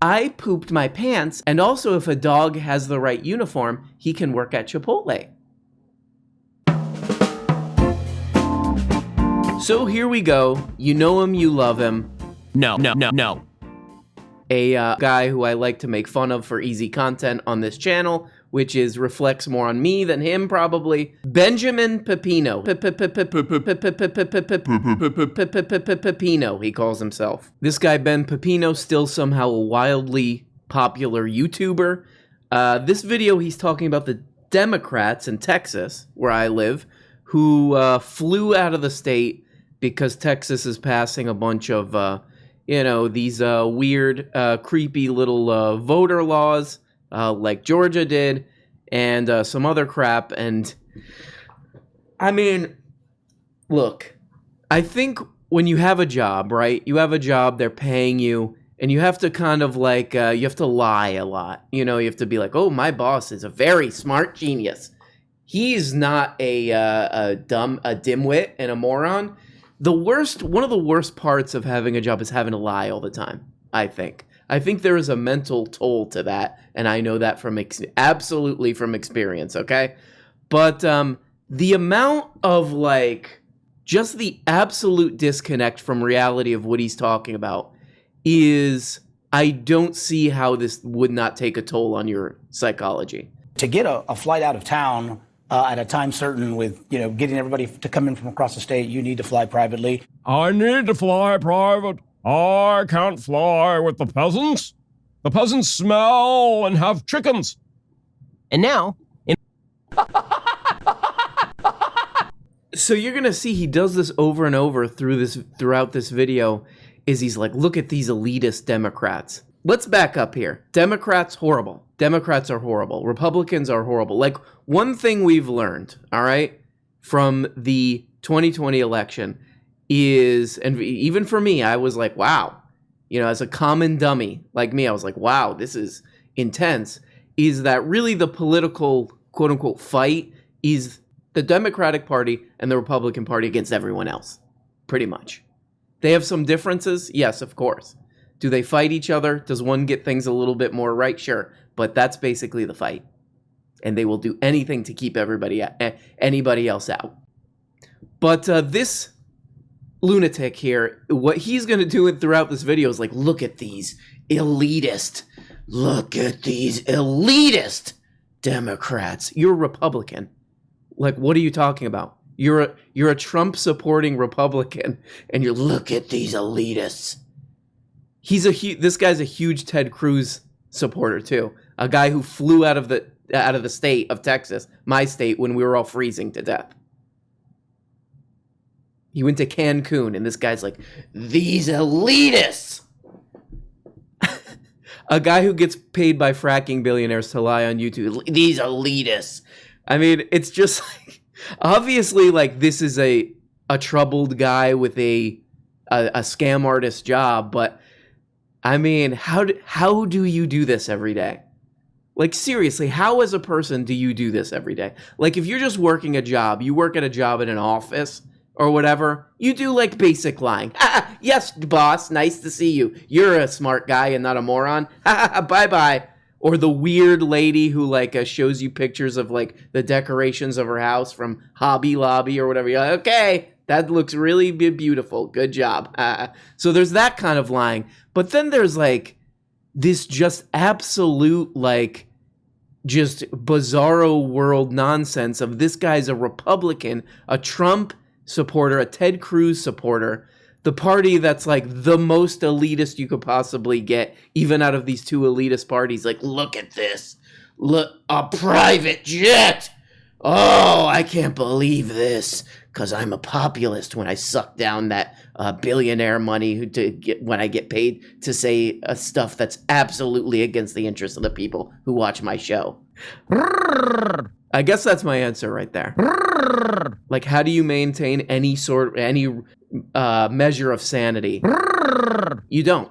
I pooped my pants, and also if a dog has the right uniform, he can work at Chipotle. So here we go. You know him, you love him. No. A guy who I like to make fun of for easy content on this channel, which reflects more on me than him, probably. Benjamin Pepino. Pepino, he calls himself. This guy, Ben Pepino, still somehow a wildly popular YouTuber. This video, he's talking about the Democrats in Texas, where I live, who flew out of the state because Texas is passing a bunch of, these weird, creepy little voter laws, like Georgia did, and some other crap. And I mean, look, I think when you have a job, right? You have a job, they're paying you, and you have to kind of like, you have to lie a lot. You have to be like, oh, my boss is a very smart genius. He's not a dimwit and a moron. One of the worst parts of having a job is having to lie all the time, I think. I think there is a mental toll to that, and I know that absolutely from experience, okay? But the amount of, just the absolute disconnect from reality of what he's talking about is, I don't see how this would not take a toll on your psychology. To get a flight out of town at a time certain with, getting everybody to come in from across the state, you need to fly privately. I need to fly private. I can't fly with the peasants. The peasants smell and have chickens. And now, So you're going to see he does this over and over throughout this video, is he's like, look at these elitist Democrats. Let's back up here. Democrats, horrible. Democrats are horrible. Republicans are horrible. One thing we've learned, all right, from the 2020 election is, and even for me, I was like, wow, as a common dummy like me, I was like, wow, this is intense, is that really the political, quote unquote, fight is the Democratic Party and the Republican Party against everyone else, pretty much. They have some differences, yes, of course. Do they fight each other? Does one get things a little bit more right? Sure, but that's basically the fight. And they will do anything to keep anybody else out. But this lunatic here, what he's going to do throughout this video is like, look at these elitist Democrats. You're a Republican. What are you talking about? You're a Trump supporting Republican, and you look at these elitists. This guy's a huge Ted Cruz supporter too. A guy who flew out of the state of Texas, my state, when we were all freezing to death. He went to Cancun, and this guy's like, these elitists. A guy who gets paid by fracking billionaires to lie on YouTube. These elitists. I mean, it's just like, obviously, this is a troubled guy with a scam artist job, but I mean, how do you do this every day? Seriously, how as a person do you do this every day? If you're just working a job, you work at a job in an office or whatever, you do basic lying. Yes, boss, nice to see you. You're a smart guy and not a moron. Bye-bye. Or the weird lady who shows you pictures of the decorations of her house from Hobby Lobby or whatever. You're like, okay, that looks really beautiful. Good job. So there's that kind of lying. But then there's this just absolute just bizarro world nonsense of this guy's a Republican, a Trump supporter, a Ted Cruz supporter, the party that's the most elitist you could possibly get, even out of these two elitist parties. Look at this. Look, a private jet. Oh, I can't believe this, because I'm a populist when I suck down that billionaire money when I get paid to say stuff that's absolutely against the interests of the people who watch my show. I guess that's my answer right there. How do you maintain any measure of sanity? You don't.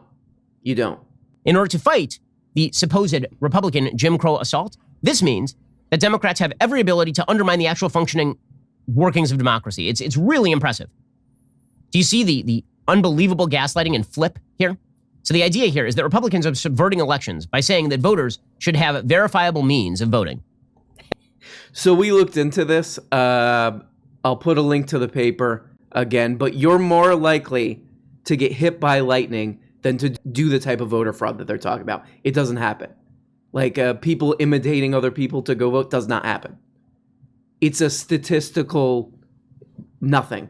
In order to fight the supposed Republican Jim Crow assault, this means that Democrats have every ability to undermine the actual functioning workings of democracy. It's really impressive. Do you see the unbelievable gaslighting and flip here? So the idea here is that Republicans are subverting elections by saying that voters should have verifiable means of voting. So we looked into this. I'll put a link to the paper again, but you're more likely to get hit by lightning than to do the type of voter fraud that they're talking about. It doesn't happen. Like people imitating other people to go vote does not happen. It's a statistical nothing.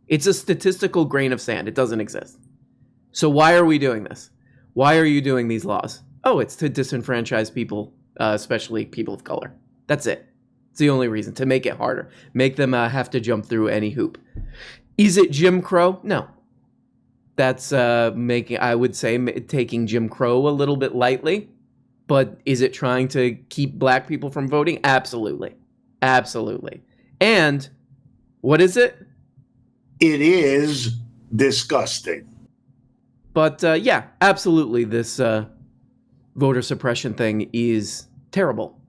It's a statistical grain of sand. It doesn't exist. So why are we doing this? Why are you doing these laws? Oh, it's to disenfranchise people, especially people of color. That's it. It's the only reason, to make it harder. Make them have to jump through any hoop. Is it Jim Crow? No. That's I would say, taking Jim Crow a little bit lightly. But is it trying to keep black people from voting? Absolutely. Absolutely. And what is it? It is disgusting. But yeah, absolutely. This voter suppression thing is terrible.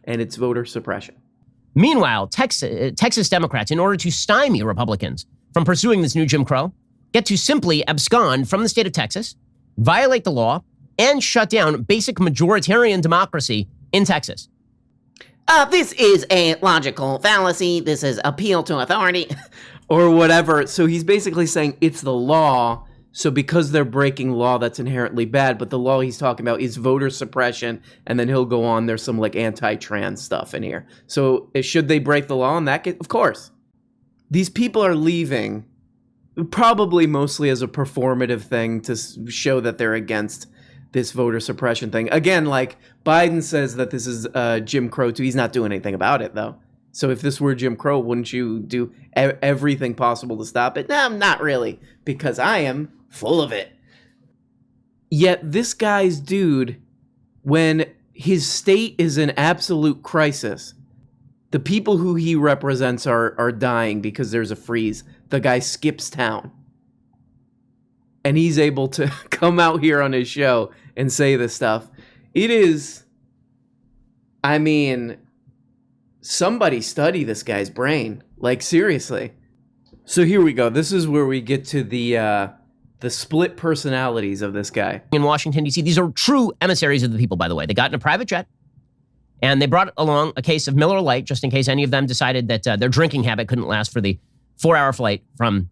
And it's voter suppression. Meanwhile, Texas Democrats, in order to stymie Republicans from pursuing this new Jim Crow, get to simply abscond from the state of Texas, violate the law, and shut down basic majoritarian democracy in Texas. This is a logical fallacy. This is appeal to authority. Or whatever. So he's basically saying it's the law. So because they're breaking law, that's inherently bad. But the law he's talking about is voter suppression. And then he'll go on. There's some like anti-trans stuff in here. So should they break the law in that case? Of course. These people are leaving probably mostly as a performative thing to show that they're against this voter suppression thing. Again, like Biden says that this is Jim Crow too. He's not doing anything about it though. So if this were Jim Crow, wouldn't you do everything possible to stop it? No, not really, because I am full of it. Yet this guy's dude, when his state is in absolute crisis, the people who he represents are dying because there's a freeze. The guy skips town. And he's able to come out here on his show and say this stuff. It is, I mean, somebody study this guy's brain. Like, seriously. So here we go. This is where we get to the split personalities of this guy. In Washington, D.C., these are true emissaries of the people, by the way. They got in a private jet, and they brought along a case of Miller Lite, just in case any of them decided that their drinking habit couldn't last for the 4-hour flight from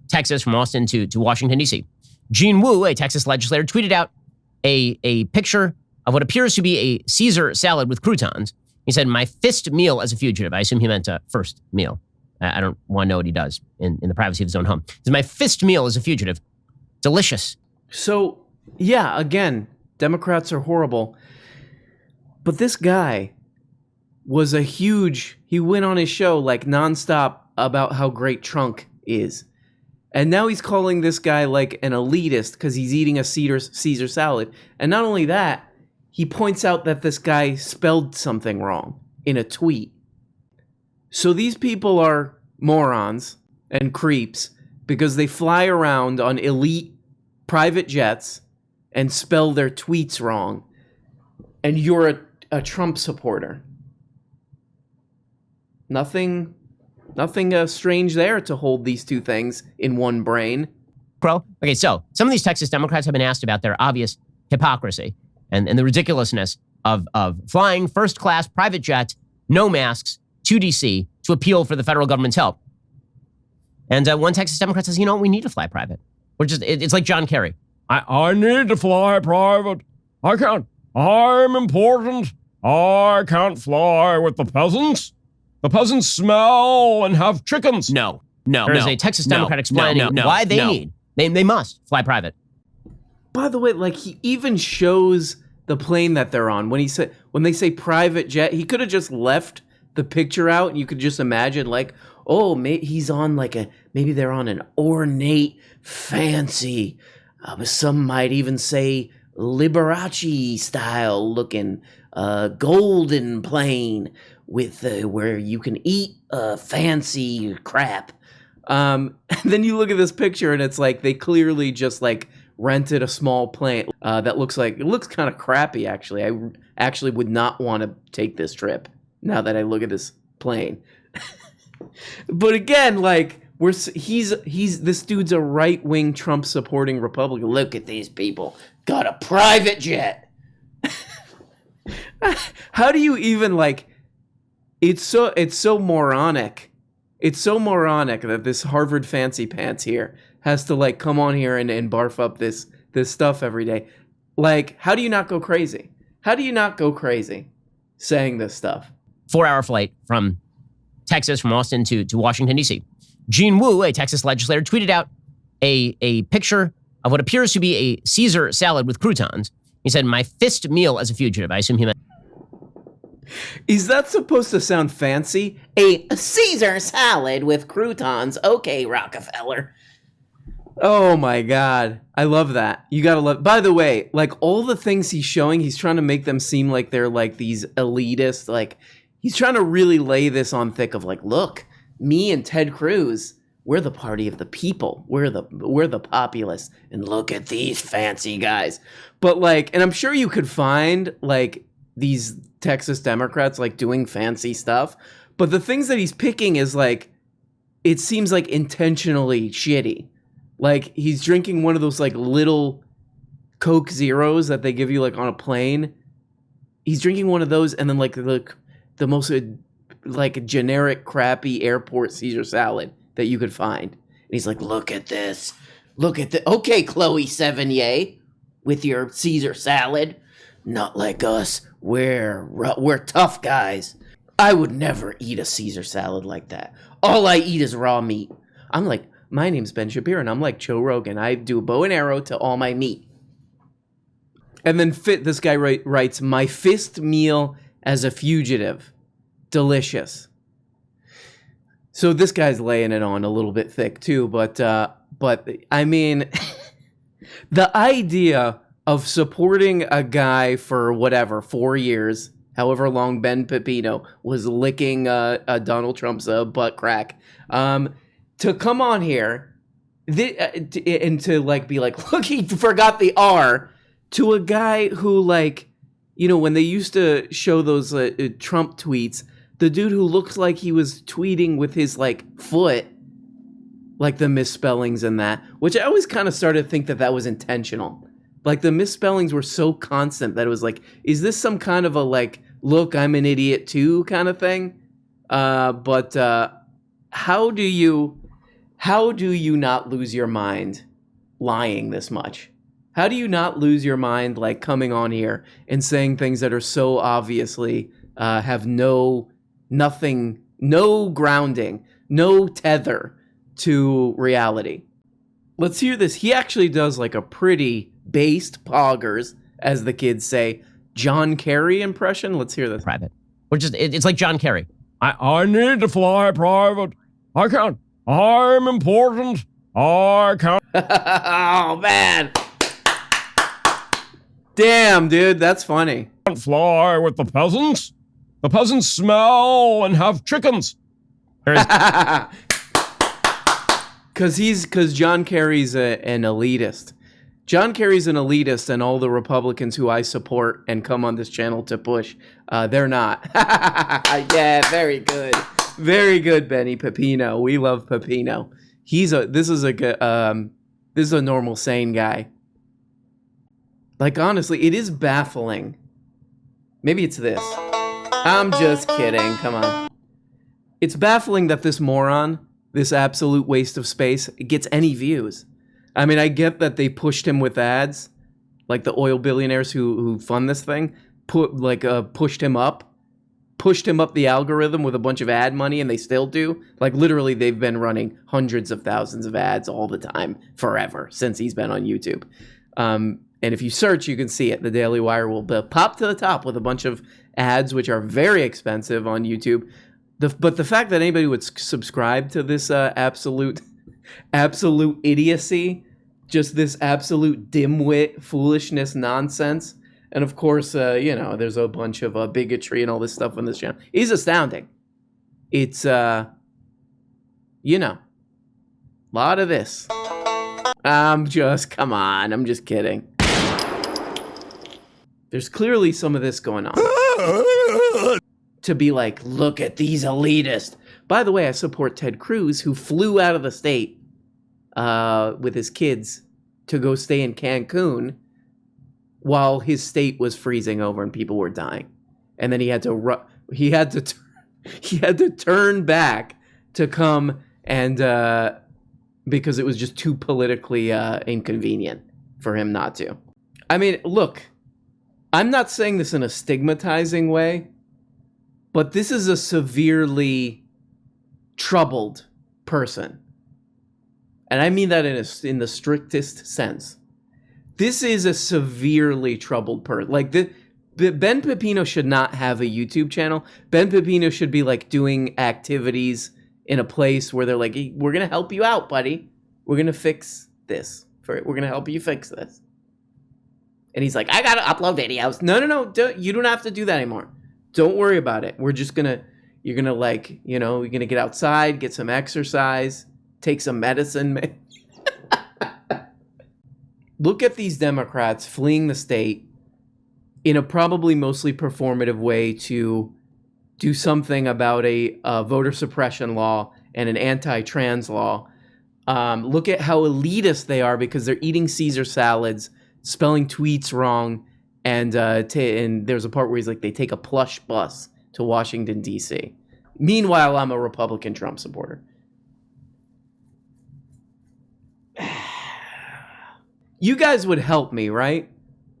Texas, from Austin to Washington, D.C. Gene Wu, a Texas legislator, tweeted out a picture of what appears to be a Caesar salad with croutons. He said, "My fist meal as a fugitive." I assume he meant a first meal. I don't want to know what he does in the privacy of his own home. He said, "My fist meal as a fugitive. Delicious." So, yeah, again, Democrats are horrible. But this guy was he went on his show like nonstop about how great Trump is. And now he's calling this guy like an elitist because he's eating a Caesar salad. And not only that, he points out that this guy spelled something wrong in a tweet. So these people are morons and creeps because they fly around on elite private jets and spell their tweets wrong. And you're a Trump supporter. Nothing strange there to hold these two things in one brain. Crow. Okay, so some of these Texas Democrats have been asked about their obvious hypocrisy and the ridiculousness of flying first-class private jet, no masks, to D.C. to appeal for the federal government's help. And one Texas Democrat says, we need to fly private. It's like John Kerry. I need to fly private. I can't. I'm important. I can't fly with the peasants. The peasants smell and have chickens. No. There's a Texas Democrat explaining why they must fly private. By the way, like he even shows the plane that they're on. When they say private jet, he could have just left the picture out and you could just imagine like, oh, he's on maybe they're on an ornate, fancy, some might even say Liberace style looking golden plane with where you can eat fancy crap. And then you look at this picture and it's like they clearly just like rented a small plane that looks kind of crappy actually. I actually would not want to take this trip now that I look at this plane. But again, like This dude's a right-wing Trump supporting Republican. Look at these people. Got a private jet. How do you even like, it's so moronic. It's so moronic that this Harvard fancy pants here has to like come on here and barf up this stuff every day. Like, how do you not go crazy? How do you not go crazy saying this stuff? 4-hour flight from Texas, from Austin to Washington, D.C. Gene Wu, a Texas legislator, tweeted out a picture of what appears to be a Caesar salad with croutons. He said, "My fist meal as a fugitive." I assume he meant... Is that supposed to sound fancy? A Caesar salad with croutons. Okay, Rockefeller. Oh my God. I love that. You gotta love, by the way, like all the things he's showing, he's trying to make them seem like they're like these elitist, like he's trying to really lay this on thick of like, look, me and Ted Cruz, we're the party of the people. We're the populace. And look at these fancy guys. But like, and I'm sure you could find like these Texas Democrats like doing fancy stuff. But the things that he's picking is like, it seems like intentionally shitty. Like he's drinking one of those like little Coke Zeros that they give you like on a plane. He's drinking one of those and then like the most like generic crappy airport Caesar salad that you could find. And he's like, look at this. Look at the, okay, Chloe Sevigny with your Caesar salad. Not like us. We're tough guys. I would never eat a Caesar salad like that. All I eat is raw meat. I'm like, my name's Ben Shapiro, and I'm like Joe Rogan. I do a bow and arrow to all my meat. And then this guy writes, my fist meal as a fugitive. Delicious. So this guy's laying it on a little bit thick too, but I mean, the idea of supporting a guy for whatever, 4 years, however long Ben Pepino was licking Donald Trump's butt crack, to come on here and to like be like, look, he forgot the R, to a guy who, like, you know, when they used to show those Trump tweets, the dude who looked like he was tweeting with his like foot, like the misspellings and that, which I always kind of started to think that was intentional. Like the misspellings were so constant that it was like, is this some kind of a like, look, I'm an idiot too kind of thing? But how do you not lose your mind lying this much? How do you not lose your mind like coming on here and saying things that are so obviously have no grounding, no tether to reality? Let's hear this. He actually does like a pretty based poggers, as the kids say, John Kerry impression. Let's hear this. Private. Which is, it's like John Kerry. I need to fly private. I can't. I'm important. I can't. Oh, man. Damn, dude, that's funny. Can't fly with the peasants. The peasants smell and have chickens. Because John Kerry's an elitist. John Kerry's an elitist, and all the Republicans who I support and come on this channel to push, they're not. Yeah, very good. Very good, Benny Pepino. We love Pepino. This is a normal, sane guy. Like, honestly, it is baffling. Maybe it's this. I'm just kidding. Come on. It's baffling that this moron, this absolute waste of space, gets any views. I mean, I get that they pushed him with ads, like the oil billionaires who fund this thing, pushed him up the algorithm with a bunch of ad money, and they still do. Like, literally, they've been running hundreds of thousands of ads all the time, forever, since he's been on YouTube. And if you search, you can see it. The Daily Wire will pop to the top with a bunch of ads, which are very expensive on YouTube. But the fact that anybody would subscribe to this absolute idiocy, just this absolute dimwit foolishness nonsense, and of course, there's a bunch of bigotry and all this stuff on this channel, is astounding. It's, a lot of this. I'm just kidding. There's clearly some of this going on. To be like, look at these elitists. by the way, I support Ted Cruz, who flew out of the state with his kids to go stay in Cancun while his state was freezing over and people were dying. And then he had to turn back to come and because it was just too politically inconvenient for him not to. I mean, look, I'm not saying this in a stigmatizing way, but this is a severely troubled person. And I mean that in the strictest sense. This is a severely troubled person. Like, Ben Pepino should not have a YouTube channel. Ben Pepino should be, like, doing activities in a place where they're like, hey, we're going to help you out, buddy. We're going to fix this. We're going to help you fix this. And he's like, I got to upload videos. No. You don't have to do that anymore. Don't worry about it. We're just going to, you're going to, like, you know, you're going to get outside, get some exercise, take some medicine. Look at these Democrats fleeing the state in a probably mostly performative way to do something about a voter suppression law and an anti-trans law. Look at how elitist they are because they're eating Caesar salads, spelling tweets wrong, and there's a part where he's like, they take a plush bus to Washington, D.C. Meanwhile, I'm a Republican Trump supporter. You guys would help me, right?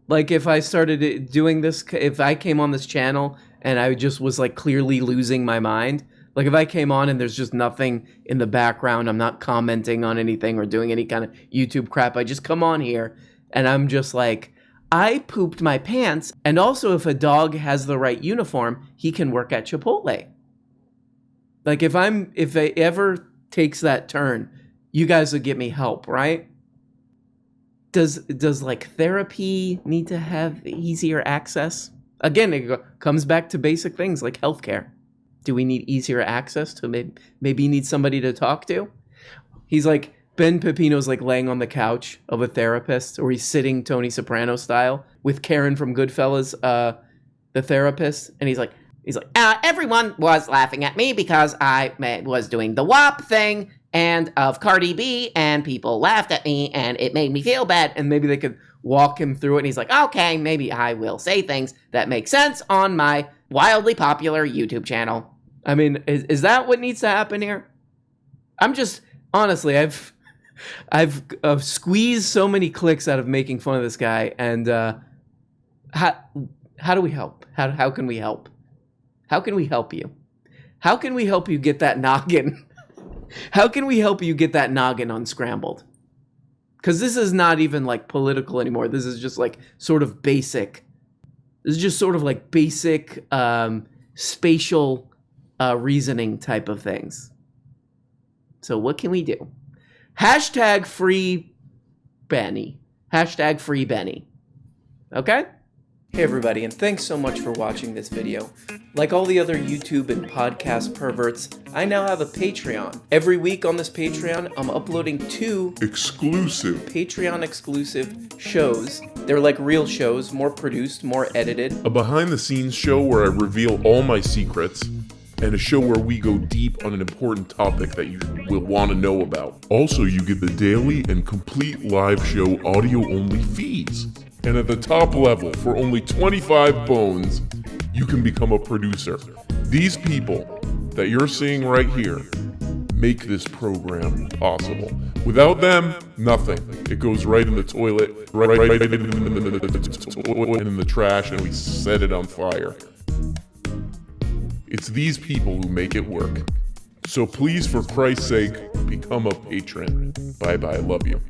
Like, if I started doing this, if I came on this channel and I just was, like, clearly losing my mind, like, if I came on and there's just nothing in the background, I'm not commenting on anything or doing any kind of YouTube crap, I just come on here and I'm just like, I pooped my pants, and also if a dog has the right uniform, he can work at Chipotle. Like, if it ever takes that turn, you guys would get me help, right? Does like therapy need to have easier access? Again, it comes back to basic things like healthcare. Do we need easier access to maybe need somebody to talk to? He's like, Ben Pepino's like laying on the couch of a therapist, or he's sitting Tony Soprano style with Karen from Goodfellas, the therapist, and he's like, Everyone was laughing at me because I was doing the WAP thing and of Cardi B, and people laughed at me, and it made me feel bad. and maybe they could walk him through it, and he's like, Okay, maybe I will say things that make sense on my wildly popular YouTube channel. I mean, is that what needs to happen here? I'm just, honestly, I've squeezed so many clicks out of making fun of this guy, and how do we help? How can we help? How can we help you? How can we help you get that noggin? How can we help you get that noggin unscrambled? Because this is not even like political anymore. This is just like sort of basic. This is just sort of like basic spatial reasoning type of things. So what can we do? Hashtag free Benny. Hashtag free Benny. Okay? Hey everybody, and thanks so much for watching this video. Like all the other YouTube and podcast perverts, I now have a Patreon. Every week on this Patreon, I'm uploading 2 exclusive Patreon exclusive shows. They're like real shows, more produced, more edited. a behind-the-scenes show where I reveal all my secrets, and a show where we go deep on an important topic that you will want to know about. Also, you get the daily and complete live show audio-only feeds. And at the top level, for only 25 bones, you can become a producer. These people that you're seeing right here make this program possible. Without them, nothing. It goes right in the toilet, right in the trash, and we set it on fire. It's these people who make it work. So please, for Christ's sake, become a patron. Bye-bye, love you.